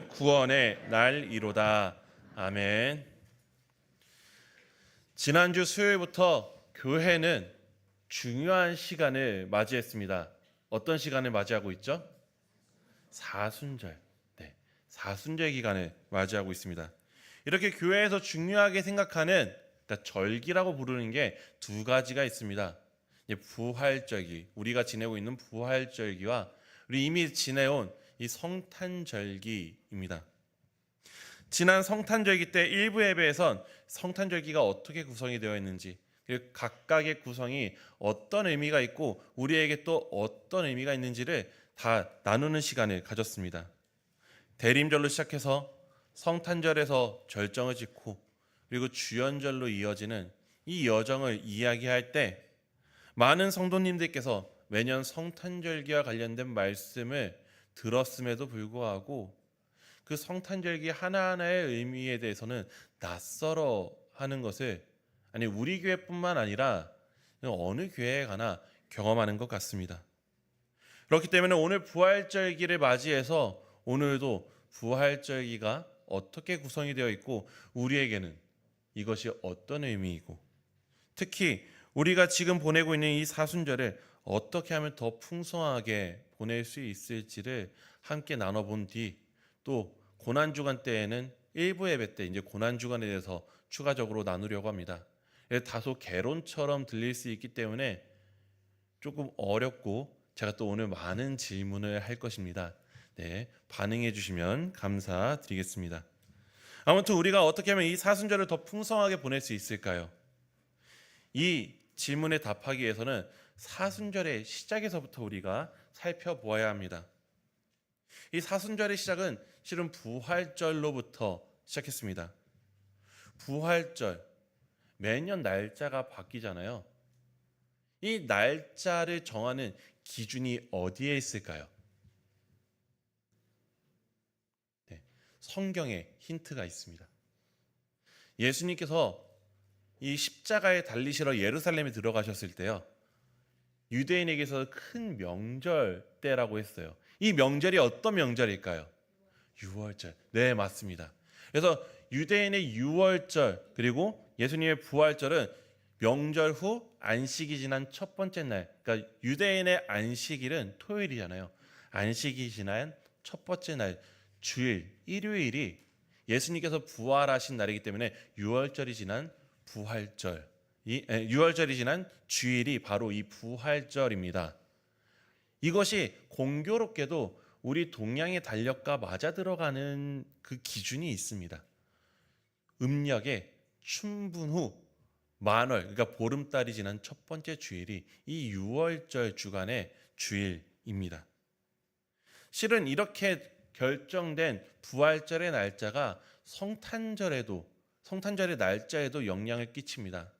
구원의 날이로다. 아멘. 지난주 수요일부터 교회는 중요한 시간을 맞이했습니다. 어떤 시간을 맞이하고 있죠? 사순절. 네, 사순절 기간을 맞이하고 있습니다. 이렇게 교회에서 중요하게 생각하는, 그러니까 절기라고 부르는 게 두 가지가 있습니다. 부활절기, 우리가 지내고 있는 부활절기와 우리 이미 지내온 이 성탄절기입니다. 지난 성탄절기 때 일부 예배에선 성탄절기가 어떻게 구성이 되어 있는지, 그리고 각각의 구성이 어떤 의미가 있고 우리에게 또 어떤 의미가 있는지를 다 나누는 시간을 가졌습니다. 대림절로 시작해서 성탄절에서 절정을 짓고 그리고 주연절로 이어지는 이 여정을 이야기할 때 많은 성도님들께서 매년 성탄절기와 관련된 말씀을 들었음에도 불구하고 그 성탄절기 하나하나의 의미에 대해서는 낯설어 하는 것을, 아니 우리 교회뿐만 아니라 어느 교회에 가나 경험하는 것 같습니다. 그렇기 때문에 오늘 부활절기를 맞이해서 오늘도 부활절기가 어떻게 구성이 되어 있고 우리에게는 이것이 어떤 의미이고, 특히 우리가 지금 보내고 있는 이 사순절을 어떻게 하면 더 풍성하게 보낼 수 있을지를 함께 나눠본 뒤, 또 고난주간 때에는 일부 예배 때 이제 고난주간에 대해서 추가적으로 나누려고 합니다. 다소 개론처럼 들릴 수 있기 때문에 조금 어렵고 제가 또 오늘 많은 질문을 할 것입니다. 네, 반응해 주시면 감사드리겠습니다. 아무튼 우리가 어떻게 하면 이 사순절을 더 풍성하게 보낼 수 있을까요? 이 질문에 답하기 위해서는 사순절의 시작에서부터 우리가 살펴보아야 합니다. 이 사순절의 시작은 실은 부활절로부터 시작했습니다. 부활절, 매년 날짜가 바뀌잖아요. 이 날짜를 정하는 기준이 어디에 있을까요? 네, 성경에 힌트가 있습니다. 예수님께서 이 십자가에 달리시러 예루살렘에 들어가셨을 때요, 유대인에게서 큰 명절 때라고 했어요. 이 명절이 어떤 명절일까요? 유월절. 네, 맞습니다. 그래서 유대인의 유월절 그리고 예수님의 부활절은 명절 후 안식이 지난 첫 번째 날, 그러니까 유대인의 안식일은 토요일이잖아요. 안식이 지난 첫 번째 날, 주일, 일요일이 예수님께서 부활하신 날이기 때문에 유월절이 지난 유월절이 지난 주일이 바로 이 부활절입니다. 이것이 공교롭게도 우리 동양의 달력과 맞아 들어가는 그 기준이 있습니다. 음력의 춘분 후 만월, 그러니까 보름달이 지난 첫 번째 주일이 이 유월절 주간의 주일입니다. 실은 이렇게 결정된 부활절의 날짜가 성탄절의 날짜에도 영향을 끼칩니다.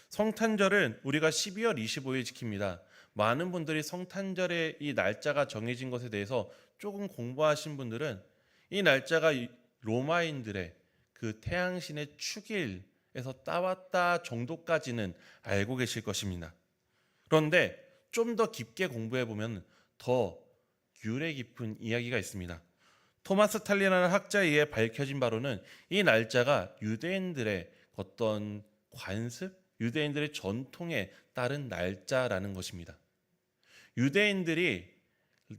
성탄절은 우리가 12월 25일 지킵니다. 많은 분들이 성탄절의 이 날짜가 정해진 것에 대해서 조금 공부하신 분들은 이 날짜가 로마인들의 그 태양신의 축일에서 따왔다 정도까지는 알고 계실 것입니다. 그런데 좀 더 깊게 공부해 보면 더 유래 깊은 이야기가 있습니다. 토마스 탈리라는 학자에 의해 밝혀진 바로는 이 날짜가 유대인들의 어떤 관습, 유대인들의 전통에 따른 날짜라는 것입니다. 유대인들이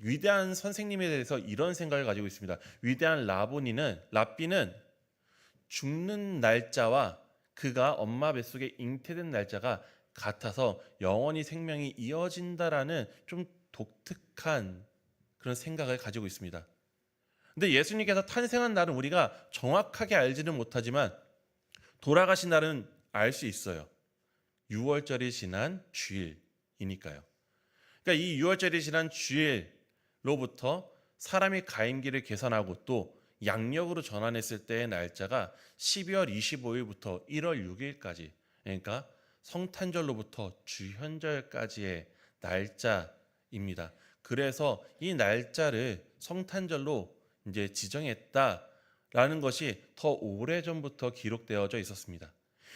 위대한 선생님에 대해서 이런 생각을 가지고 있습니다. 위대한 랍비는 죽는 날짜와 그가 엄마 뱃속에 잉태된 날짜가 같아서 영원히 생명이 이어진다라는 좀 독특한 그런 생각을 가지고 있습니다. 근데 예수님께서 탄생한 날은 우리가 정확하게 알지는 못하지만 돌아가신 날은 알 수 있어요. 유월절이 지난 주일이니까요. 그러니까 이 유월절이 지난 주일로부터 사람이 가임기를 계산하고 또 양력으로 전환했을 때의 날짜가 12월 25일부터 1월 6일까지, 그러니까 성탄절로부터 주현절까지의 날짜입니다. 그래서 이 날짜를 성탄절로 이제 지정했다라는 것이 더 오래전부터 기록되어져 있었습니다.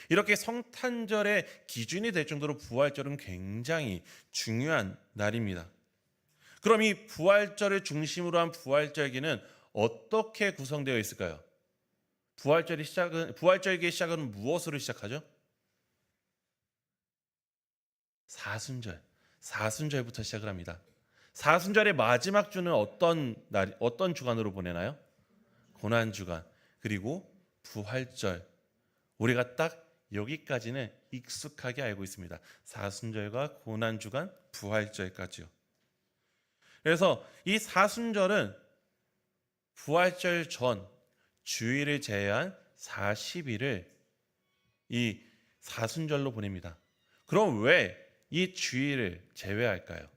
이렇게 성탄절의 기준이 될 정도로 부활절은 굉장히 중요한 날입니다. 그럼 이 부활절을 중심으로 한 부활절기는 어떻게 구성되어 있을까요? 부활절기의 시작은 무엇으로 시작하죠? 사순절부터 시작을 합니다. 사순절의 마지막 주는 어떤 주간으로 보내나요? 고난주간. 그리고 부활절. 우리가 딱 여기까지는 익숙하게 알고 있습니다. 사순절과 고난주간, 부활절까지요. 그래서 이 사순절은 부활절 전 주일을 제외한 40일을 이 사순절로 보냅니다. 그럼 왜 이 주일을 제외할까요?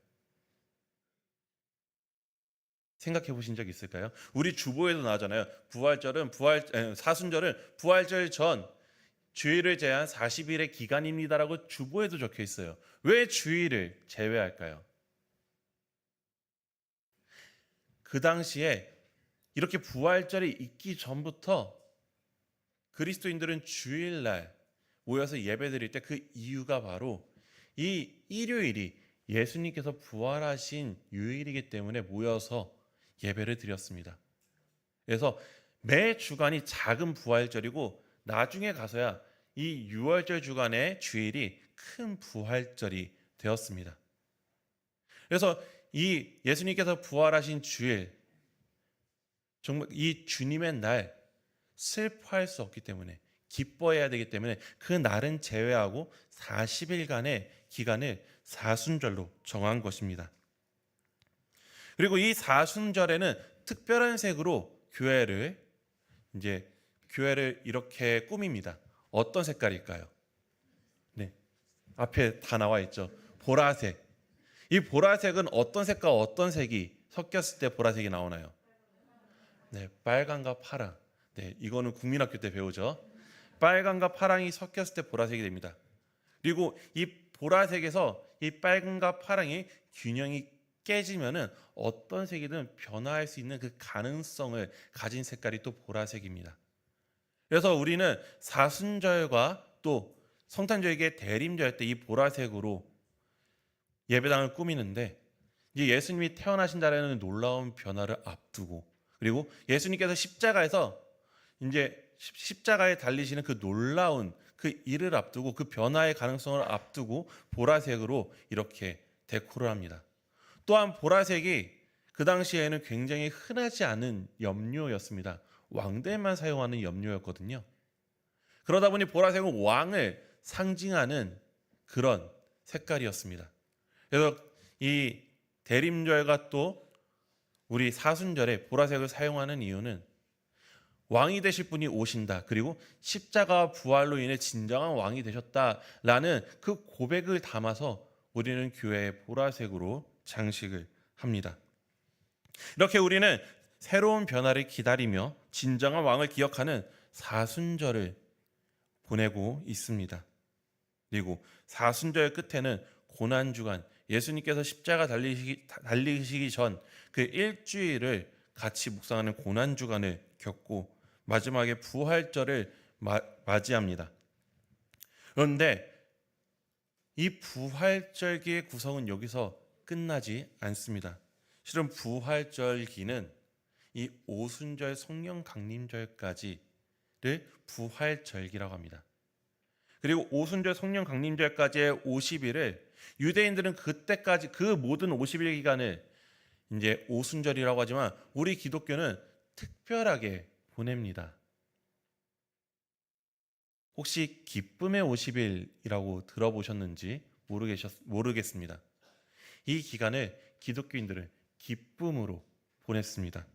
생각해 보신 적 있을까요? 우리 주보에도 나오잖아요. 사순절은 부활절 전 주일을 제한 40일의 기간입니다라고 주보에도 적혀 있어요. 왜 주일을 제외할까요? 그 당시에 이렇게 부활절이 있기 전부터 그리스도인들은 주일날 모여서 예배드릴 때 그 이유가 바로 이 일요일이 예수님께서 부활하신 요일이기 때문에 모여서 예배를 드렸습니다. 그래서 매 주간이 작은 부활절이고 나중에 가서야 이 6월절 주간의 주일이 큰 부활절이 되었습니다. 그래서 이 예수님께서 부활하신 주일, 정말 이 주님의 날 슬퍼할 수 없기 때문에 기뻐해야 되기 때문에 그 날은 제외하고 40일간의 기간을 사순절로 정한 것입니다. 그리고 이 사순절에는 특별한 색으로 교회를 이렇게 꾸밉니다. 어떤 색깔일까요? 네, 앞에 다 나와 있죠. 보라색. 이 보라색은 어떤 색과 어떤 색이 섞였을 때 보라색이 나오나요? 네, 빨강과 파랑. 네, 이거는 국민학교 때 배우죠. 빨강과 파랑이 섞였을 때 보라색이 됩니다. 그리고 이 보라색에서 이 빨강과 파랑이 균형이 깨지면은 어떤 색이든 변화할 수 있는 그 가능성을 가진 색깔이 또 보라색입니다. 그래서 우리는 사순절과 또 성탄절의 대림절 때 이 보라색으로 예배당을 꾸미는데 이제 예수님이 태어나신다라는 놀라운 변화를 앞두고 그리고 예수님께서 십자가에서 이제 십자가에 달리시는 그 놀라운 그 일을 앞두고 그 변화의 가능성을 앞두고 보라색으로 이렇게 데코를 합니다. 또한 보라색이 그 당시에는 굉장히 흔하지 않은 염료였습니다. 왕들만 사용하는 염료였거든요. 그러다 보니 보라색은 왕을 상징하는 그런 색깔이었습니다. 그래서 이 대림절과 또 우리 사순절에 보라색을 사용하는 이유는 왕이 되실 분이 오신다. 그리고 십자가와 부활로 인해 진정한 왕이 되셨다라는 그 고백을 담아서 우리는 교회에 보라색으로 장식을 합니다. 이렇게 우리는 새로운 변화를 기다리며 진정한 왕을 기억하는 사순절을 보내고 있습니다. 그리고 사순절 끝에는 고난주간, 예수님께서 십자가 달리시기 전 그 일주일을 같이 묵상하는 고난주간을 겪고 마지막에 부활절을 맞이합니다. 그런데 이 부활절기의 구성은 여기서 끝나지 않습니다. 실은 부활절기는 이 오순절 성령 강림절까지를 부활절기라고 합니다. 그리고 오순절 성령 강림절까지의 50일을 유대인들은 그때까지 그 모든 50일 기간을 이제 오순절이라고 하지만 우리 기독교는 특별하게 보냅니다. 혹시 기쁨의 50일이라고 들어보셨는지 모르겠습니다. 이 기간을 기독교인들은 기쁨으로 보냈습니다.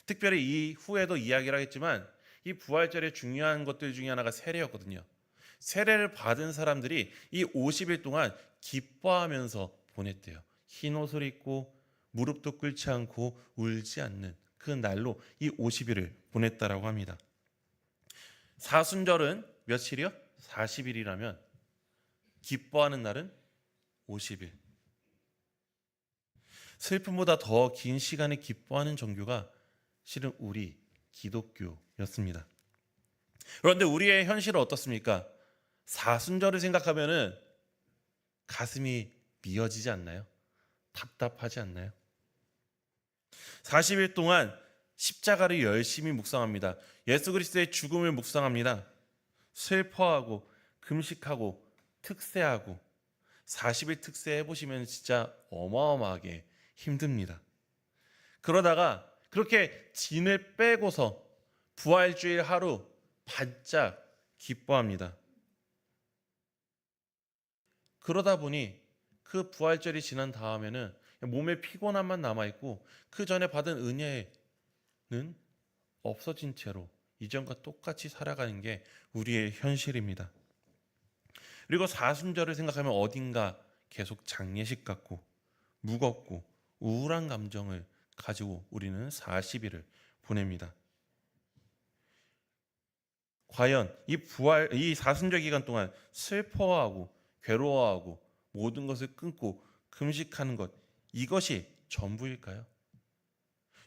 특별히 이 후에도 이야기를 하겠지만 이 부활절의 중요한 것들 중에 하나가 세례였거든요. 세례를 받은 사람들이 이 50일 동안 기뻐하면서 보냈대요. 흰 옷을 입고 무릎도 꿇지 않고 울지 않는 그 날로 이 50일을 보냈다라고 합니다. 사순절은 며칠이요? 40일이라면 기뻐하는 날은 50일. 슬픔보다 더 긴 시간을 기뻐하는 종교가 실은 우리 기독교였습니다. 그런데 우리의 현실은 어떻습니까? 사순절을 생각하면은 가슴이 미어지지 않나요? 답답하지 않나요? 40일 동안 십자가를 열심히 묵상합니다. 예수 그리스도의 죽음을 묵상합니다. 슬퍼하고 금식하고 특세하고 40일 특세 해보시면 진짜 어마어마하게 힘듭니다. 그러다가 그렇게 진을 빼고서 부활주일 하루 반짝 기뻐합니다. 그러다 보니 그 부활절이 지난 다음에는 몸에 피곤함만 남아있고 그 전에 받은 은혜는 없어진 채로 이전과 똑같이 살아가는 게 우리의 현실입니다. 그리고 사순절을 생각하면 어딘가 계속 장례식 같고 무겁고 우울한 감정을 가지고 우리는 40일을 보냅니다. 과연 이 사순절 기간 동안 슬퍼하고 괴로워하고 모든 것을 끊고 금식하는 것, 이것이 전부일까요?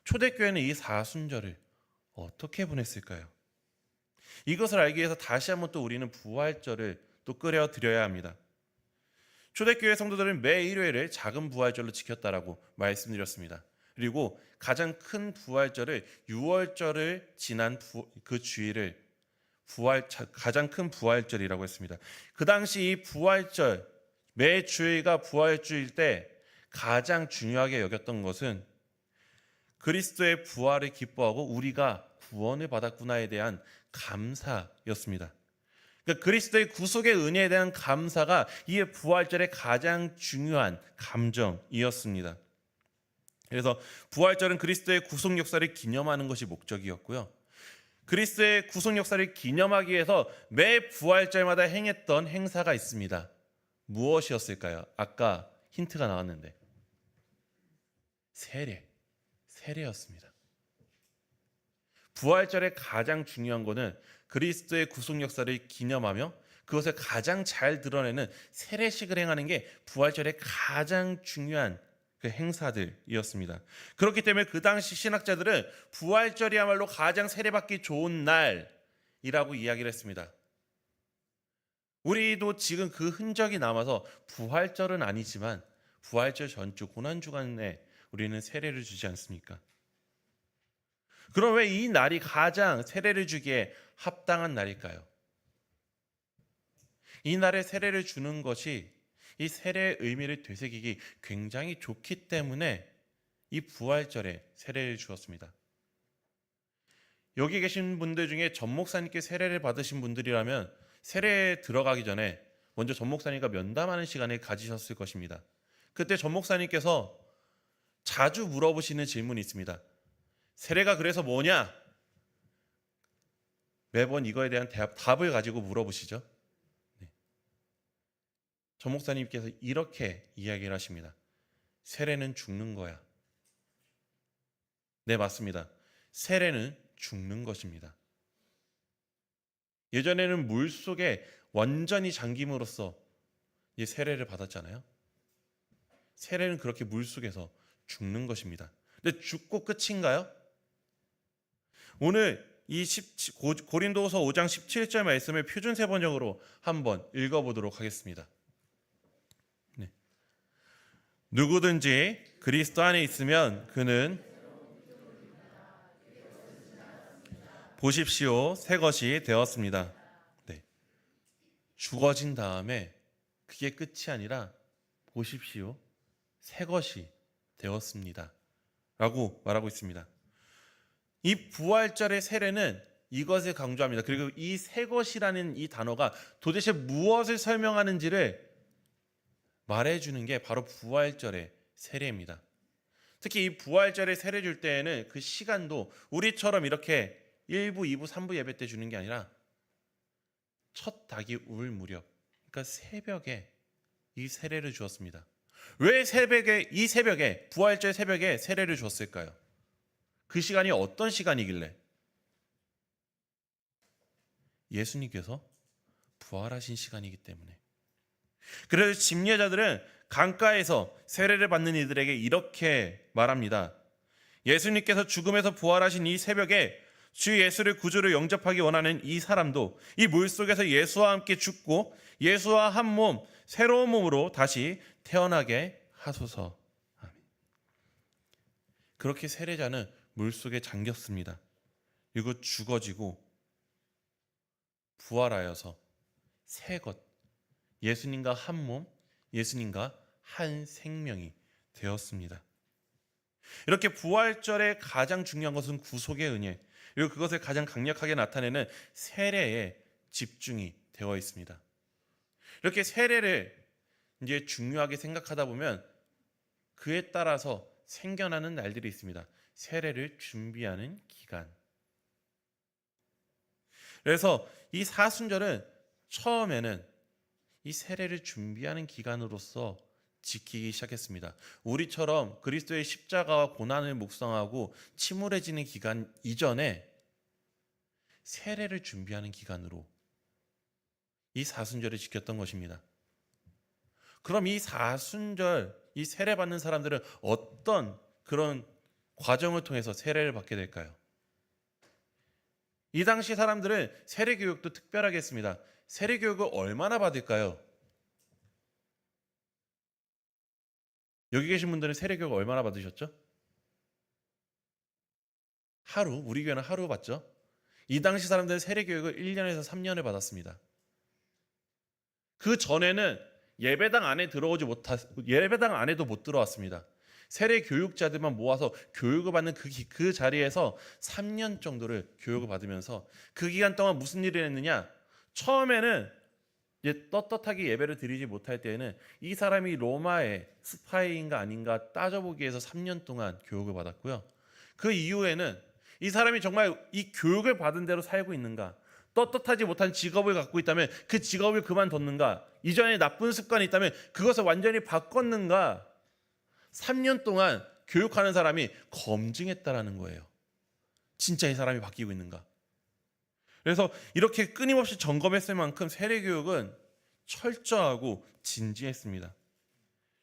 초대교회는 이 사순절을 어떻게 보냈을까요? 이것을 알기 위해서 다시 한번 또 우리는 부활절을 또 끌어들여야 합니다. 초대교회 성도들은 매 일요일을 작은 부활절로 지켰다라고 말씀드렸습니다. 그리고 가장 큰 부활절을 6월절을 지난 그 주일을 가장 큰 부활절이라고 했습니다. 그 당시 이 부활절, 매 주일가 부활주일 때 가장 중요하게 여겼던 것은 그리스도의 부활을 기뻐하고 우리가 구원을 받았구나에 대한 감사였습니다. 그러니까 그리스도의 구속의 은혜에 대한 감사가 이 부활절의 가장 중요한 감정이었습니다. 그래서 부활절은 그리스도의 구속 역사를 기념하는 것이 목적이었고요. 그리스도의 구속 역사를 기념하기 위해서 매 부활절마다 행했던 행사가 있습니다. 무엇이었을까요? 아까 힌트가 나왔는데 세례였습니다. 부활절의 가장 중요한 것은 그리스도의 구속 역사를 기념하며 그것을 가장 잘 드러내는 세례식을 행하는 게 부활절의 가장 중요한 그 행사들이었습니다. 그렇기 때문에 그 당시 신학자들은 부활절이야말로 가장 세례받기 좋은 날이라고 이야기를 했습니다. 우리도 지금 그 흔적이 남아서 부활절은 아니지만 부활절 전주 고난주간에 우리는 세례를 주지 않습니까? 그럼 왜 이 날이 가장 세례를 주기에 합당한 날일까요? 이 날에 세례를 주는 것이 이 세례의 의미를 되새기기 굉장히 좋기 때문에 이 부활절에 세례를 주었습니다. 여기 계신 분들 중에 전 목사님께 세례를 받으신 분들이라면 세례에 들어가기 전에 먼저 전 목사님과 면담하는 시간을 가지셨을 것입니다. 그때 전 목사님께서 자주 물어보시는 질문이 있습니다. 세례가 그래서 뭐냐? 매번 이거에 대한 답을 가지고 물어보시죠. 전 목사님께서 이렇게 이야기를 하십니다. 세례는 죽는 거야. 네, 맞습니다. 세례는 죽는 것입니다. 예전에는 물 속에 완전히 잠김으로써 이 세례를 받았잖아요. 세례는 그렇게 물 속에서 죽는 것입니다. 근데 죽고 끝인가요? 오늘 이 고린도후서 5장 17절 말씀을 표준세 번역으로 한번 읽어보도록 하겠습니다. 네. 누구든지 그리스도 안에 있으면 그는 보십시오, 새 것이 되었습니다. 네. 죽어진 다음에 그게 끝이 아니라 보십시오, 새 것이 되었습니다 라고 말하고 있습니다. 이 부활절의 세례는 이것을 강조합니다. 그리고 이 새 것이라는 이 단어가 도대체 무엇을 설명하는지를 말해주는 게 바로 부활절의 세례입니다. 특히 이 부활절의 세례 줄 때에는 그 시간도 우리처럼 이렇게 1부, 2부, 3부 예배 때 주는 게 아니라 첫 닭이 울 무렵, 그러니까 새벽에 이 세례를 주었습니다. 왜 이 새벽에, 부활절 새벽에 세례를 주었을까요? 그 시간이 어떤 시간이길래? 예수님께서 부활하신 시간이기 때문에. 그래서 심리자들은 강가에서 세례를 받는 이들에게 이렇게 말합니다. 예수님께서 죽음에서 부활하신 이 새벽에 주 예수를 구주로 영접하기 원하는 이 사람도 이 물속에서 예수와 함께 죽고 예수와 한 몸, 새로운 몸으로 다시 태어나게 하소서. 아멘. 그렇게 세례자는 물속에 잠겼습니다. 그리고 죽어지고 부활하여서 새 것, 예수님과 한 몸, 예수님과 한 생명이 되었습니다. 이렇게 부활절의 가장 중요한 것은 구속의 은혜, 그리고 그것을 가장 강력하게 나타내는 세례에 집중이 되어 있습니다. 이렇게 세례를 이제 중요하게 생각하다 보면 그에 따라서 생겨나는 날들이 있습니다. 세례를 준비하는 기간. 그래서 이 사순절은 처음에는 이 세례를 준비하는 기간으로서 지키기 시작했습니다. 우리처럼 그리스도의 십자가와 고난을 묵상하고 침울해지는 기간 이전에 세례를 준비하는 기간으로 이 사순절을 지켰던 것입니다. 그럼 이 사순절, 이 세례 받는 사람들은 어떤 그런 과정을 통해서 세례를 받게 될까요? 이 당시 사람들은 세례 교육도 특별하게 했습니다. 세례 교육을 얼마나 받을까요? 여기 계신 분들은 세례 교육 얼마나 받으셨죠? 하루, 우리 교회는 하루 받죠? 이 당시 사람들은 세례 교육을 1년에서 3년을 받았습니다. 그 전에는 예배당 안에도 못 들어왔습니다. 세례 교육자들만 모아서 교육을 받는 그 자리에서 3년 정도를 교육을 받으면서 그 기간 동안 무슨 일을 했느냐? 처음에는 이제 떳떳하게 예배를 드리지 못할 때에는 이 사람이 로마의 스파이인가 아닌가 따져보기 위해서 3년 동안 교육을 받았고요. 그 이후에는 이 사람이 정말 이 교육을 받은 대로 살고 있는가, 떳떳하지 못한 직업을 갖고 있다면 그 직업을 그만뒀는가, 이전에 나쁜 습관이 있다면 그것을 완전히 바꿨는가, 3년 동안 교육하는 사람이 검증했다라는 거예요. 진짜 이 사람이 바뀌고 있는가. 그래서 이렇게 끊임없이 점검했을 만큼 세례 교육은 철저하고 진지했습니다.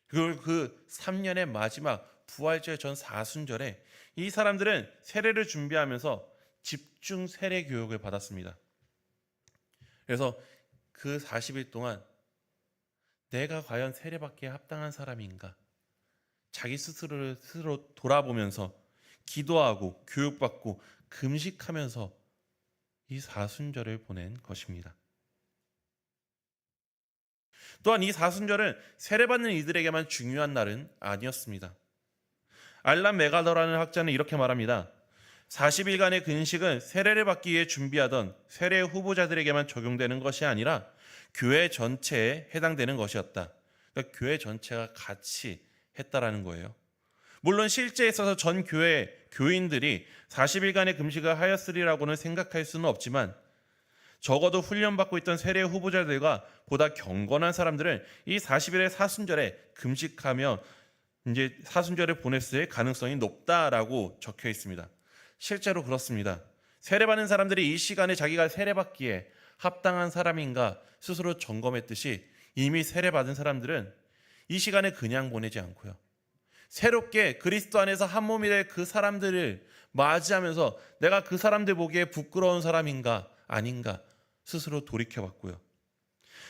그리고 그 3년의 마지막 부활절 전 사순절에 이 사람들은 세례를 준비하면서 집중 세례 교육을 받았습니다. 그래서 그 40일 동안 내가 과연 세례받기에 합당한 사람인가? 자기 스스로 돌아보면서 기도하고 교육받고 금식하면서 이 사순절을 보낸 것입니다. 또한 이 사순절은 세례받는 이들에게만 중요한 날은 아니었습니다. 알람 메가더라는 학자는 이렇게 말합니다. 40일간의 근식은 세례를 받기 위해 준비하던 세례 후보자들에게만 적용되는 것이 아니라 교회 전체에 해당되는 것이었다. 그러니까 교회 전체가 같이 했다라는 거예요. 물론 실제에 있어서 전 교회 교인들이 40일간의 금식을 하였으리라고는 생각할 수는 없지만 적어도 훈련받고 있던 세례 후보자들과 보다 경건한 사람들은 이 40일의 사순절에 금식하며 이제 사순절을 보냈을 가능성이 높다라고 적혀 있습니다. 실제로 그렇습니다. 세례받는 사람들이 이 시간에 자기가 세례받기에 합당한 사람인가 스스로 점검했듯이 이미 세례받은 사람들은 이 시간에 그냥 보내지 않고요. 새롭게 그리스도 안에서 한 몸이 될 그 사람들을 맞이하면서 내가 그 사람들 보기에 부끄러운 사람인가 아닌가 스스로 돌이켜봤고요.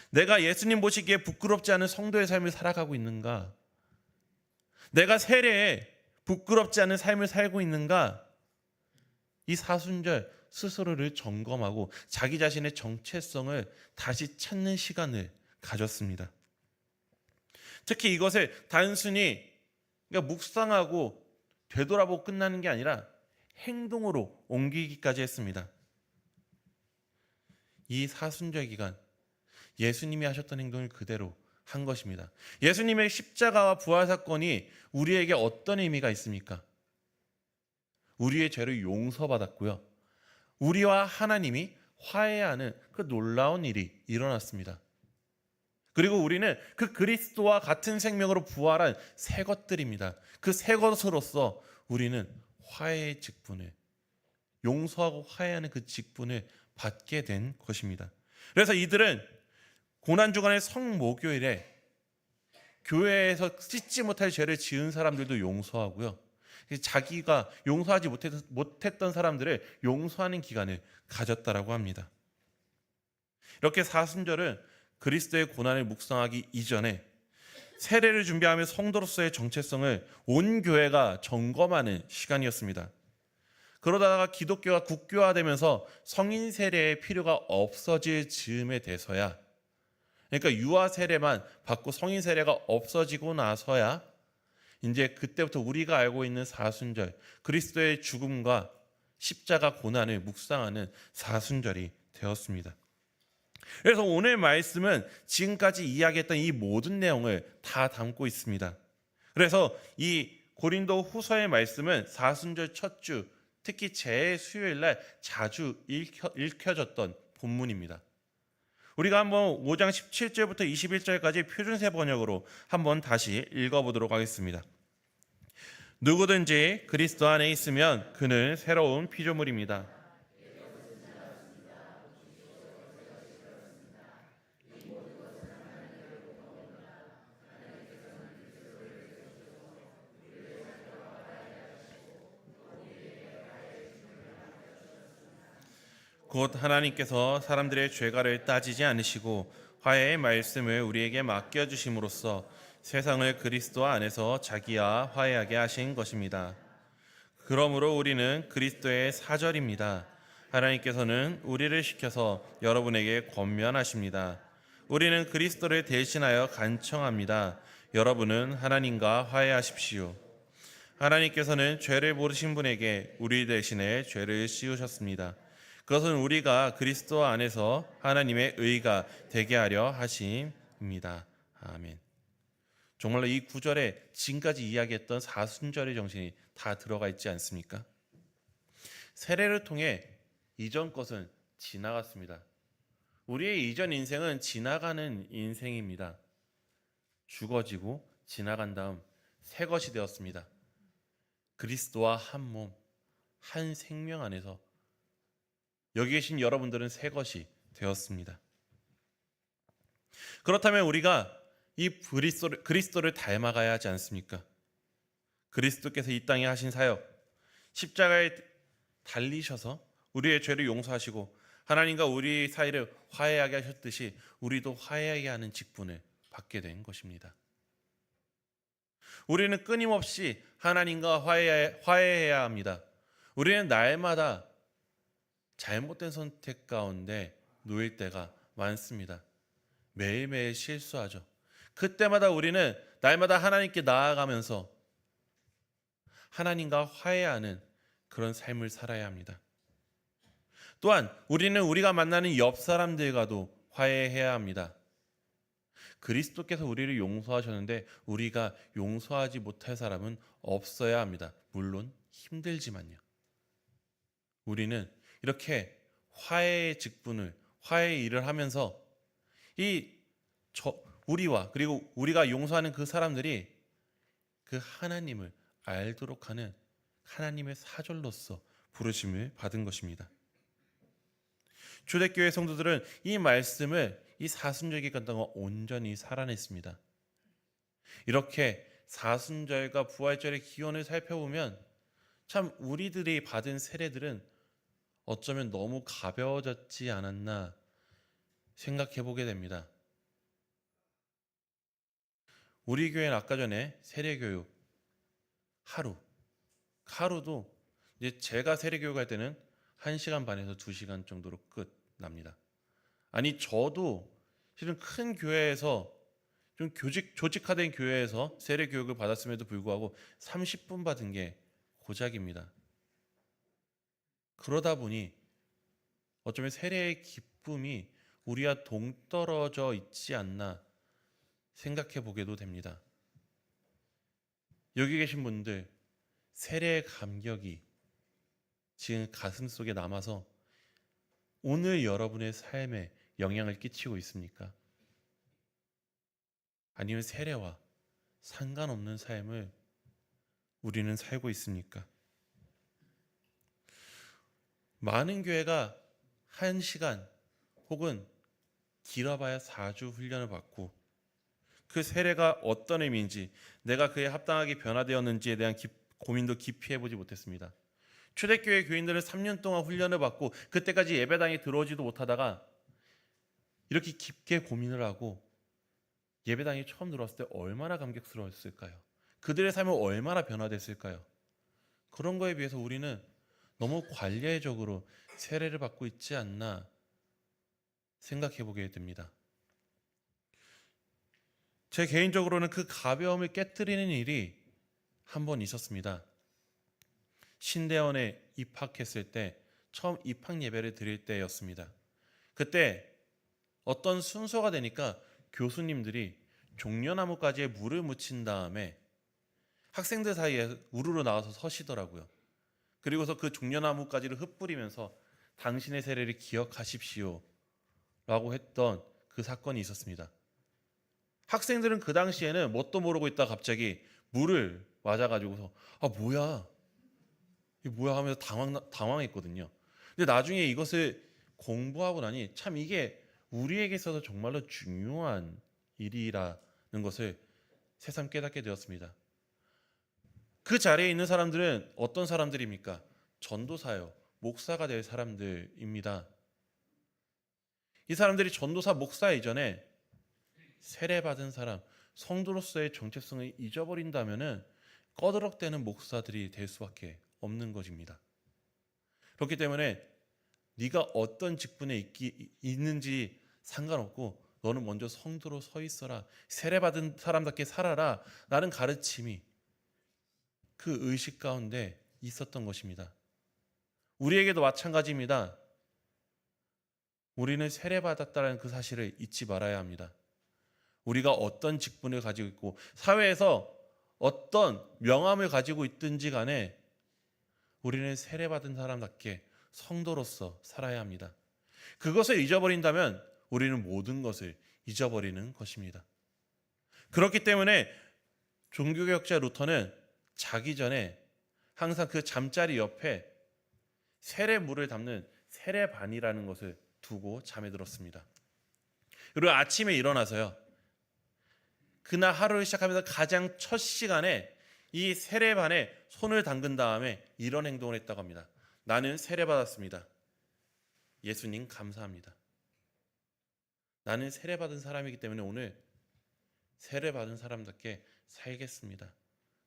내가 예수님 보시기에 부끄럽지 않은 성도의 삶을 살아가고 있는가? 내가 세례에 부끄럽지 않은 삶을 살고 있는가? 이 사순절 스스로를 점검하고 자기 자신의 정체성을 다시 찾는 시간을 가졌습니다. 특히 이것을 단순히 묵상하고 되돌아보고 끝나는 게 아니라 행동으로 옮기기까지 했습니다. 이 사순절 기간 예수님이 하셨던 행동을 그대로 한 것입니다. 예수님의 십자가와 부활 사건이 우리에게 어떤 의미가 있습니까? 우리의 죄를 용서받았고요. 우리와 하나님이 화해하는 그 놀라운 일이 일어났습니다. 그리고 우리는 그 그리스도와 같은 생명으로 부활한 새 것들입니다. 그 새 것으로서 우리는 화해의 직분을, 용서하고 화해하는 그 직분을 받게 된 것입니다. 그래서 이들은 고난주간의 성모교일에 교회에서 씻지 못할 죄를 지은 사람들도 용서하고요. 자기가 용서하지 못했던 사람들을 용서하는 기간을 가졌다라고 합니다. 이렇게 사순절은 그리스도의 고난을 묵상하기 이전에 세례를 준비하며 성도로서의 정체성을 온 교회가 점검하는 시간이었습니다. 그러다가 기독교가 국교화되면서 성인 세례의 필요가 없어질 즈음에 돼서야, 그러니까 유아 세례만 받고 성인 세례가 없어지고 나서야 이제 그때부터 우리가 알고 있는 사순절, 그리스도의 죽음과 십자가 고난을 묵상하는 사순절이 되었습니다. 그래서 오늘 말씀은 지금까지 이야기했던 이 모든 내용을 다 담고 있습니다. 그래서 이 고린도 후서의 말씀은 사순절 첫 주, 특히 제 수요일 날 자주 읽혀졌던 본문입니다. 우리가 한번 5장 17절부터 21절까지 표준세 번역으로 한번 다시 읽어보도록 하겠습니다. 누구든지 그리스도 안에 있으면 그는 새로운 피조물입니다. 곧 하나님께서 사람들의 죄가를 따지지 않으시고 화해의 말씀을 우리에게 맡겨주심으로써 세상을 그리스도 안에서 자기와 화해하게 하신 것입니다. 그러므로 우리는 그리스도의 사절입니다. 하나님께서는 우리를 시켜서 여러분에게 권면하십니다. 우리는 그리스도를 대신하여 간청합니다. 여러분은 하나님과 화해하십시오. 하나님께서는 죄를 모르신 분에게 우리 대신에 죄를 씌우셨습니다. 그것은 우리가 그리스도 안에서 하나님의 의가 되게 하려 하심입니다. 아멘. 정말로 이 구절에 지금까지 이야기했던 사순절의 정신이 다 들어가 있지 않습니까? 세례를 통해 이전 것은 지나갔습니다. 우리의 이전 인생은 지나가는 인생입니다. 죽어지고 지나간 다음 새 것이 되었습니다. 그리스도와 한 몸, 한 생명 안에서 여기 계신 여러분들은 새 것이 되었습니다. 그렇다면 우리가 이 그리스도를 닮아가야 하지 않습니까? 그리스도께서 이 땅에 하신 사역, 십자가에 달리셔서 우리의 죄를 용서하시고 하나님과 우리 사이를 화해하게 하셨듯이 우리도 화해하게 하는 직분을 받게 된 것입니다. 우리는 끊임없이 하나님과 화해해야 합니다. 우리는 날마다 잘못된 선택 가운데 놓일 때가 많습니다. 매일매일 실수하죠. 그때마다 우리는 날마다 하나님께 나아가면서 하나님과 화해하는 그런 삶을 살아야 합니다. 또한 우리는 우리가 만나는 옆 사람들과도 화해해야 합니다. 그리스도께서 우리를 용서하셨는데 우리가 용서하지 못할 사람은 없어야 합니다. 물론 힘들지만요. 우리는 이렇게 화해의 직분을, 화해의 일을 하면서 우리와 그리고 우리가 용서하는 그 사람들이 그 하나님을 알도록 하는 하나님의 사절로서 부르심을 받은 것입니다. 초대교회 성도들은 이 말씀을 이 사순절 기간 동안 온전히 살아냈습니다. 이렇게 사순절과 부활절의 기원을 살펴보면 참 우리들이 받은 세례들은 어쩌면 너무 가벼워졌지 않았나 생각해 보게 됩니다. 우리 교회는 아까 전에 세례교육 하루도 이제 제가 세례교육 할 때는 1시간 반에서 2시간 정도로 끝납니다. 아니 저도 실은 큰 교회에서 좀 조직화된 교회에서 세례교육을 받았음에도 불구하고 30분 받은 게 고작입니다. 그러다 보니 어쩌면 세례의 기쁨이 우리와 동떨어져 있지 않나 생각해 보게도 됩니다. 여기 계신 분들 세례의 감격이 지금 가슴 속에 남아서 오늘 여러분의 삶에 영향을 끼치고 있습니까? 아니면 세례와 상관없는 삶을 우리는 살고 있습니까? 많은 교회가 1시간 혹은 길어봐야 4주 훈련을 받고 그 세례가 어떤 의미인지 내가 그에 합당하게 변화되었는지에 대한 고민도 깊이 해보지 못했습니다. 초대교회 교인들은 3년 동안 훈련을 받고 그때까지 예배당에 들어오지도 못하다가 이렇게 깊게 고민을 하고 예배당에 처음 들어왔을 때 얼마나 감격스러웠을까요? 그들의 삶은 얼마나 변화됐을까요? 그런 거에 비해서 우리는 너무 관례적으로 세례를 받고 있지 않나 생각해 보게 됩니다. 제 개인적으로는 그 가벼움을 깨뜨리는 일이 한 번 있었습니다. 신대원에 입학했을 때 처음 입학 예배를 드릴 때였습니다. 그때 어떤 순서가 되니까 교수님들이 종려나무가지에 물을 묻힌 다음에 학생들 사이에 우르르 나와서 서시더라고요. 그리고서 그 종려나무가지를 흩뿌리면서 당신의 세례를 기억하십시오 라고 했던 그 사건이 있었습니다. 학생들은 그 당시에는 뭣도 모르고 있다가 갑자기 물을 맞아가지고서 뭐야 이게 뭐야 하면서 당황했거든요. 근데 나중에 이것을 공부하고 나니 참 이게 우리에게 있어서 정말로 중요한 일이라는 것을 새삼 깨닫게 되었습니다. 그 자리에 있는 사람들은 어떤 사람들입니까? 전도사요, 목사가 될 사람들입니다. 이 사람들이 전도사, 목사 이전에 세례받은 사람, 성도로서의 정체성을 잊어버린다면은 꺼드럭대는 목사들이 될 수밖에 없는 것입니다. 그렇기 때문에 네가 어떤 직분에 있는지 상관없고 너는 먼저 성도로 서 있어라, 세례받은 사람답게 살아라 라는 가르침이 그 의식 가운데 있었던 것입니다. 우리에게도 마찬가지입니다. 우리는 세례받았다는 그 사실을 잊지 말아야 합니다. 우리가 어떤 직분을 가지고 있고 사회에서 어떤 명함을 가지고 있든지 간에 우리는 세례받은 사람답게 성도로서 살아야 합니다. 그것을 잊어버린다면 우리는 모든 것을 잊어버리는 것입니다. 그렇기 때문에 종교개혁자 루터는 자기 전에 항상 그 잠자리 옆에 세례물을 담는 세례반이라는 것을 두고 잠에 들었습니다. 그리고 아침에 일어나서요, 그날 하루를 시작하면서 가장 첫 시간에 이 세례반에 손을 담근 다음에 이런 행동을 했다고 합니다. 나는 세례받았습니다. 예수님 감사합니다. 나는 세례받은 사람이기 때문에 오늘 세례받은 사람답게 살겠습니다.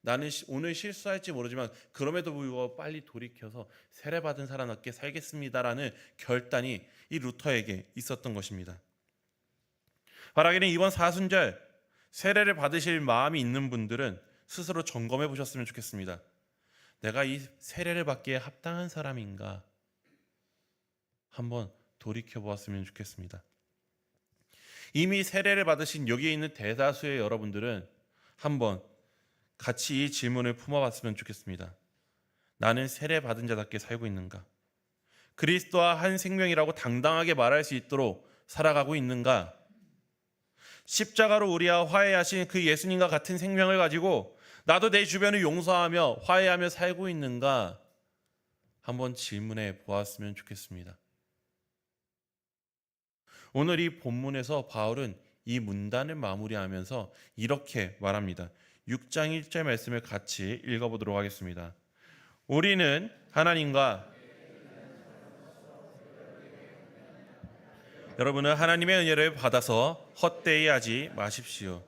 나는 오늘 실수할지 모르지만 그럼에도 불구하고 빨리 돌이켜서 세례받은 사람답게 살겠습니다라는 결단이 이 루터에게 있었던 것입니다. 바라기는 이번 사순절 세례를 받으실 마음이 있는 분들은 스스로 점검해 보셨으면 좋겠습니다. 내가 이 세례를 받기에 합당한 사람인가 한번 돌이켜 보았으면 좋겠습니다. 이미 세례를 받으신 여기에 있는 대다수의 여러분들은 한번 같이 이 질문을 품어봤으면 좋겠습니다. 나는 세례받은 자답게 살고 있는가? 그리스도와 한 생명이라고 당당하게 말할 수 있도록 살아가고 있는가? 십자가로 우리와 화해하신 그 예수님과 같은 생명을 가지고 나도 내 주변을 용서하며 화해하며 살고 있는가? 한번 질문해 보았으면 좋겠습니다. 오늘 이 본문에서 바울은 이 문단을 마무리하면서 이렇게 말합니다. 6장 1절 말씀을 같이 읽어보도록 하겠습니다. 우리는 하나님과 여러분은 하나님의 은혜를 받아서 헛되이 하지 마십시오.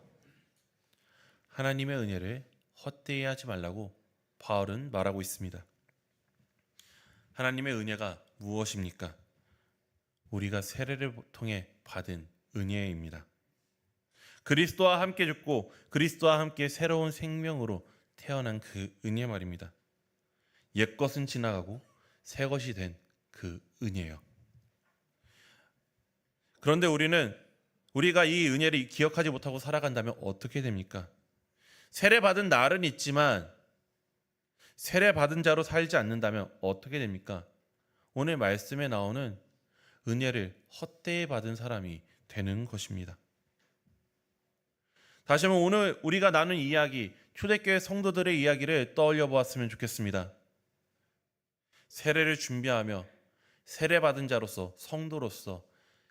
하나님의 은혜를 헛되이 하지 말라고 바울은 말하고 있습니다. 하나님의 은혜가 무엇입니까? 우리가 세례를 통해 받은 은혜입니다. 그리스도와 함께 죽고 그리스도와 함께 새로운 생명으로 태어난 그 은혜 말입니다. 옛것은 지나가고 새것이 된 그 은혜요. 그런데 우리가 이 은혜를 기억하지 못하고 살아간다면 어떻게 됩니까? 세례받은 날은 있지만 세례받은 자로 살지 않는다면 어떻게 됩니까? 오늘 말씀에 나오는 은혜를 헛되이 받은 사람이 되는 것입니다. 다시 한번 오늘 우리가 나눈 이야기, 초대교회 성도들의 이야기를 떠올려 보았으면 좋겠습니다. 세례를 준비하며 세례받은 자로서, 성도로서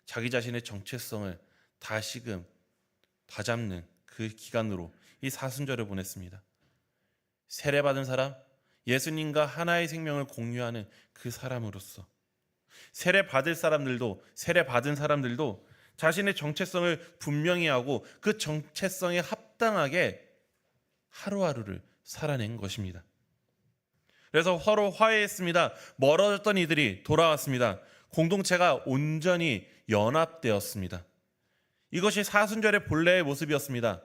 자기 자신의 정체성을 다시금 다잡는 그 기간으로 이 사순절을 보냈습니다. 세례받은 사람, 예수님과 하나의 생명을 공유하는 그 사람으로서 세례받은 사람들도 자신의 정체성을 분명히 하고 그 정체성에 합당하게 하루하루를 살아낸 것입니다. 그래서 서로 화해했습니다. 멀어졌던 이들이 돌아왔습니다. 공동체가 온전히 연합되었습니다. 이것이 사순절의 본래의 모습이었습니다.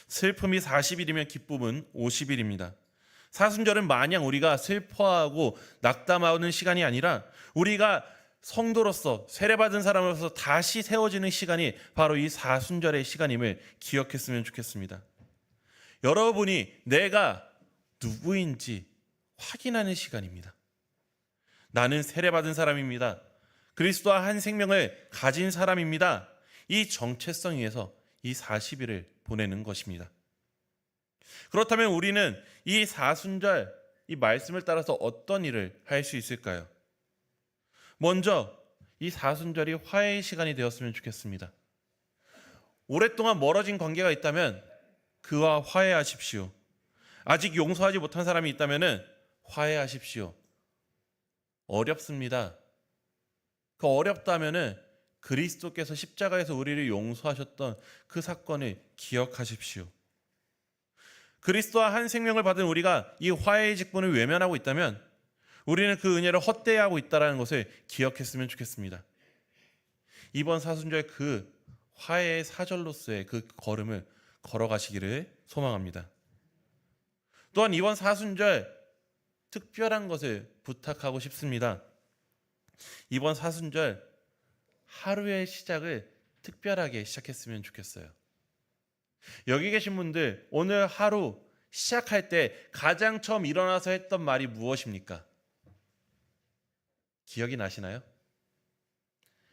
슬픔이 40일이면 기쁨은 50일입니다. 사순절은 마냥 우리가 슬퍼하고 낙담하는 시간이 아니라 우리가 성도로서 세례받은 사람으로서 다시 세워지는 시간이 바로 이 사순절의 시간임을 기억했으면 좋겠습니다. 여러분이 내가 누구인지 확인하는 시간입니다. 나는 세례받은 사람입니다. 그리스도와 한 생명을 가진 사람입니다. 이 정체성 위에서 이 40일을 보내는 것입니다. 그렇다면 우리는 이 사순절, 이 말씀을 따라서 어떤 일을 할 수 있을까요? 먼저 이 사순절이 화해의 시간이 되었으면 좋겠습니다. 오랫동안 멀어진 관계가 있다면 그와 화해하십시오. 아직 용서하지 못한 사람이 있다면 화해하십시오. 어렵습니다. 그 어렵다면 그리스도께서 십자가에서 우리를 용서하셨던 그 사건을 기억하십시오. 그리스도와 한 생명을 받은 우리가 이 화해의 직분을 외면하고 있다면 우리는 그 은혜를 헛되이하고 있다는 것을 기억했으면 좋겠습니다. 이번 사순절 그 화해의 사절로서의 그 걸음을 걸어가시기를 소망합니다. 또한 이번 사순절 특별한 것을 부탁하고 싶습니다. 이번 사순절 하루의 시작을 특별하게 시작했으면 좋겠어요. 여기 계신 분들 오늘 하루 시작할 때 가장 처음 일어나서 했던 말이 무엇입니까? 기억이 나시나요?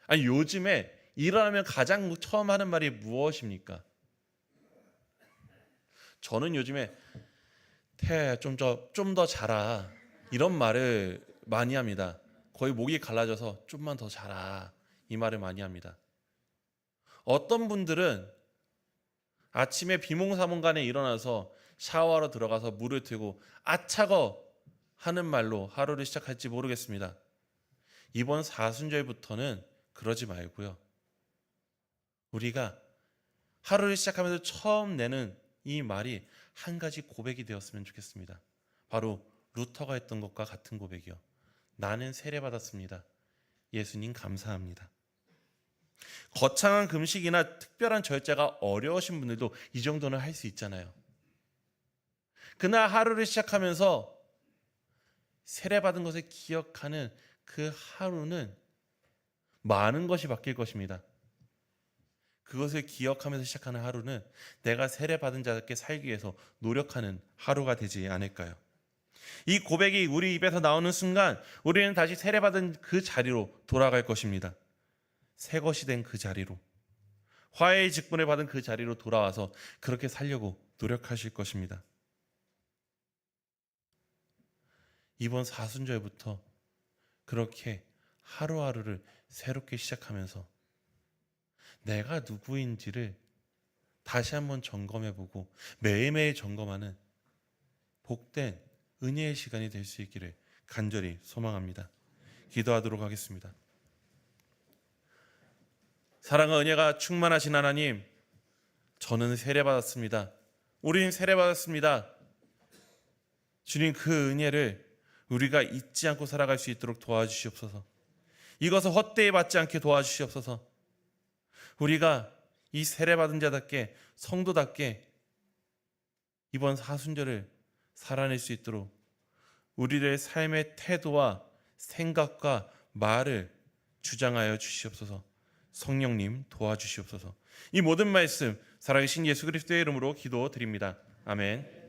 아니 요즘에 일어나면 가장 처음 하는 말이 무엇입니까? 저는 요즘에 태야 좀 더 자라 이런 말을 많이 합니다. 거의 목이 갈라져서 좀만 더 자라 이 말을 많이 합니다. 어떤 분들은 아침에 비몽사몽간에 일어나서 샤워하러 들어가서 물을 틀고 아 차거 하는 말로 하루를 시작할지 모르겠습니다. 이번 사순절부터는 그러지 말고요. 우리가 하루를 시작하면서 처음 내는 이 말이 한 가지 고백이 되었으면 좋겠습니다. 바로 루터가 했던 것과 같은 고백이요. 나는 세례받았습니다. 예수님 감사합니다. 거창한 금식이나 특별한 절제가 어려우신 분들도 이 정도는 할 수 있잖아요. 그날 하루를 시작하면서 세례받은 것을 기억하는 그 하루는 많은 것이 바뀔 것입니다. 그것을 기억하면서 시작하는 하루는 내가 세례받은 자답게 살기 위해서 노력하는 하루가 되지 않을까요? 이 고백이 우리 입에서 나오는 순간 우리는 다시 세례받은 그 자리로 돌아갈 것입니다. 새 것이 된 그 자리로, 화해의 직분을 받은 그 자리로 돌아와서 그렇게 살려고 노력하실 것입니다. 이번 사순절부터 그렇게 하루하루를 새롭게 시작하면서 내가 누구인지를 다시 한번 점검해보고 매일매일 점검하는 복된 은혜의 시간이 될 수 있기를 간절히 소망합니다. 기도하도록 하겠습니다. 사랑과 은혜가 충만하신 하나님, 저는 세례받았습니다. 우린 세례받았습니다. 주님, 그 은혜를 우리가 잊지 않고 살아갈 수 있도록 도와주시옵소서. 이것을 헛되이 받지 않게 도와주시옵소서. 우리가 이 세례받은 자답게 성도답게 이번 사순절을 살아낼 수 있도록 우리의 삶의 태도와 생각과 말을 주장하여 주시옵소서. 성령님 도와주시옵소서. 이 모든 말씀 살아계신 예수 그리스도의 이름으로 기도드립니다. 아멘.